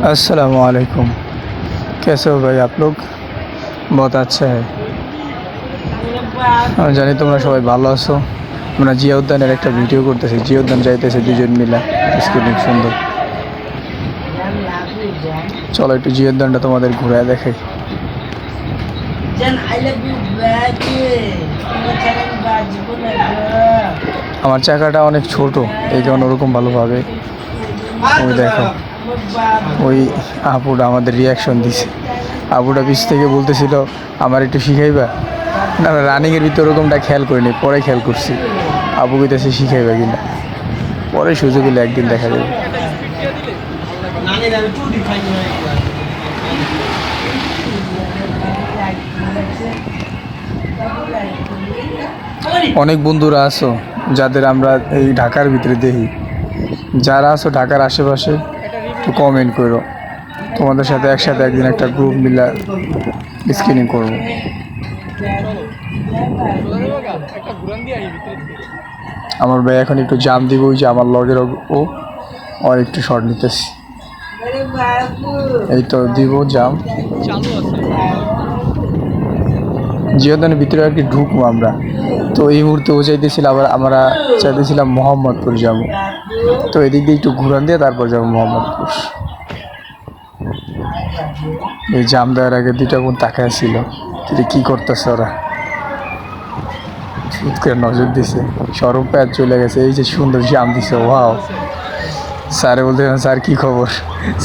अस्सलाम वालेकुम। कैसे हो भाई आप लोग? बहुत अच्छा है। আমি জানি তোমরা সবাই ভালো আছো। আমরা জিয়া উদ্যানের একটা ভিডিও করতেছি। জিয়া উদ্যান যাইতেছে দুজন মিলে, স্ক্রিনিং সুন্দর। চলো একটু জিয়া উদ্যানটা তোমাদের ঘুরে দেখাই। আমার চাকাটা অনেক ছোট, এই কারণে ওরকম ভালোভাবে ওই দেখো ওই আপুটা আমাদের রিয়াকশন দিছে। আপুটা পিছ থেকে বলতেছিল আমার একটু শিখাইবা না। রানিংয়ের ভিতরে ওরকমটা খেয়াল করিনি, পরে খেয়াল করছি আপু কইতেছে শিখাইবা কিনা। পরে সুযোগ হলে একদিন দেখা যাবে। অনেক বন্ধুরা আছো যাদের আমরা এই ঢাকার ভিতরে দেখি, যারা আছো ঢাকার আশেপাশে একটু কমেন্ট করো। তোমাদের সাথে একসাথে একদিন একটা গ্রুপ মিলা স্ক্রিনিং করবো। আমার ভাই এখন একটু জাম দিব, ওই যে আমার লগের ও আর একটু শর্ট নিতেছি। এই তো দিব জাম। জিয়াদানের ভিতরে আর কি ঢুকবো আমরা। তো এই মুহূর্তে ও চাইতেছিল, আবার আমরা চাইতেছিলাম মোহাম্মদপুর যাব। তো এদিক দিয়ে একটু ঘুরান দিয়ে তারপর যাবো মোহাম্মদপুর। এই জাম দেওয়ার আগে দুইটা বোন তাকায় ছিল কি করতেছে ওরা, করে নজর দিছে। সরব প্যাচ চলে গেছে, এই যে সুন্দর জাম দিছে। ওয়াও, স্যারে বলতে স্যার কি খবর।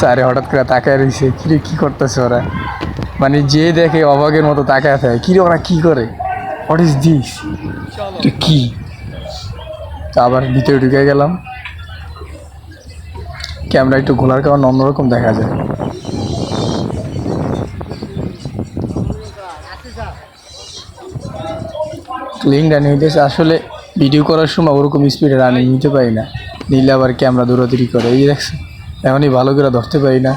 স্যারে হঠাৎ করে তাকায় রয়েছে, কিরে কি করতেছে ওরা, মানে যে দেখে অবাকের মতো তাকায় থাকে, কিরে ওরা কি করে, হোয়াট ইজ দিস, কি। তো আবার ভিতরে ঢুকে গেলাম। ক্যামেরা একটু ঘোলার কারণে অন্যরকম দেখা যায়। ক্লিন রানিং হইতেছে। আসলে ভিডিও করার সময় ওরকম স্পিডে রানিং নিতে পারি না, নিলে আবার ক্যামেরা দৌড়াদৌড়ি করে। এই দেখছে এখনই ভালো করে ধরতে পারি না,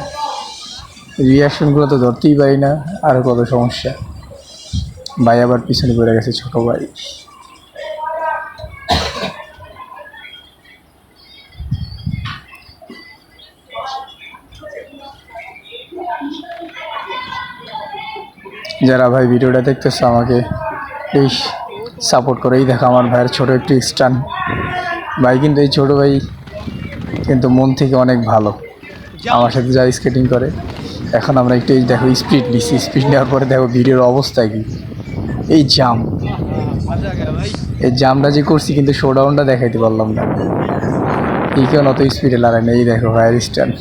রিয়াকশনগুলো তো ধরতেই পারি না, আরও কত সমস্যা। ভাই আবার পিছনে পড়ে গেছে, ছোট ভাই। যারা ভাই ভিডিওটা দেখতেছে আমাকে প্লিজ সাপোর্ট করে। এই দেখো আমার ভাইয়ের ছোটো একটি স্টান ভাই, কিন্তু এই ছোটো ভাই কিন্তু মন থেকে অনেক ভালো, আমার সাথে যা স্কেটিং করে। এখন আমরা একটু এই দেখো স্পিড নিচ্ছি, স্পিড নেওয়ার পরে দেখো ভিডিওর অবস্থা কি। এই জাম, এই জামটা যে করছি কিন্তু শোডাউনটা দেখাইতে পারলাম না। এই কেউ অত স্পিডে লাগায় না। এই দেখো ভাইয়ের স্ট্যান্ড,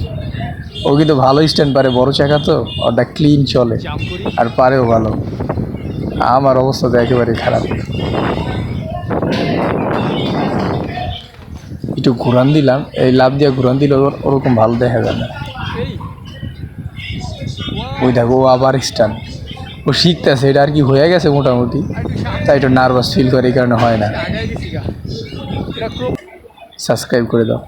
ও কিন্তু ভালো স্ট্যান্ড পারে, বড় চাকা তো ওটা ক্লিন চলে আর পারেও ভালো। আমার অবস্থা তো একেবারে খারাপ। একটু ঘুরান দিলাম, এই লাভ দিয়ে ঘুরান দিলে ওরকম ভালো দেখা যায় না। ওই দেখো ও আবার স্টান, ও শিখতেছে, এটা আর কি হয়ে গেছে মোটামুটি, তাই একটু নার্ভাস ফিল করে, এই কারণে হয় না। সাবস্ক্রাইব করে দাও।